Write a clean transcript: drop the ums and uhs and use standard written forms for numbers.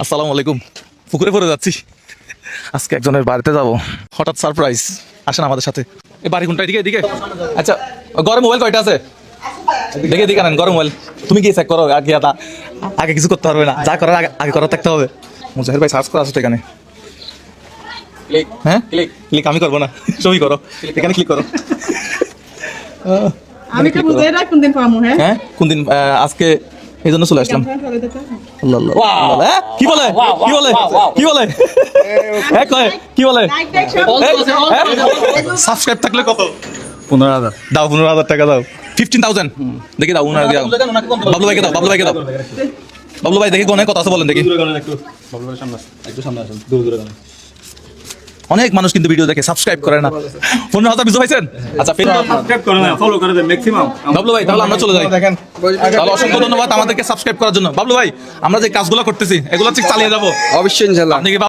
আসসালামু আলাইকুম। পুকুরে পড়ে যাচ্ছি আজকে, একজনের বাড়িতে যাব। হঠাৎ সারপ্রাইজ, আসেন আমাদের সাথে। এই বাড়ি কোনটা? এদিকে এদিকে। আচ্ছা, ঘরে মোবাইল কয়টা আছে? দেখে দিকে নেন ঘরে মোবাইল। তুমি গিয়ে চেক করো, আগে কিছু করতে পারবে না, যা করার আগে করা থাকতে হবে। মুজাহির ভাই সার্চ করা আছে তো এখানে। হ্যাঁ, ক্লিক আমি করবো না, তুমি করো। এখানে ক্লিক করো। আমি তো বুঝাই না কোন দিন পাবো। হ্যাঁ, কোন দিন? আজকে এই জন্য চলে আসলাম। কি বলে কি বলে কি বলে কি বলে? সাবস্ক্রাইব থাকলে কত? 15,000 দাও, 15,000 টাকা দাও। 15,000 দেখি দাও। বাবলু ভাইকে দাও, বাবলু ভাইকে দাও। বাবলু ভাই দেখি গনে কত আছে বলেন দেখি। অনেক মানুষ কিন্তু ভিডিও দেখে, সাবস্ক্রাইব করে না। 15,000 বিজু পাইছেন? আচ্ছা, সাবস্ক্রাইব করে না, ফলো করে দেন ম্যাক্সিমাম। বাবলু ভাই তাহলে আমরা চলে যাই। তাহলে অসংখ্য ধন্যবাদ আমাদেরকে সাবস্ক্রাইব করার জন্য। বাবলু ভাই, আমরা যে কাজগুলো করতেছি এগুলো ঠিক চালিয়ে যাবো অবশ্যই ইনশাআল্লাহ। আপনি কি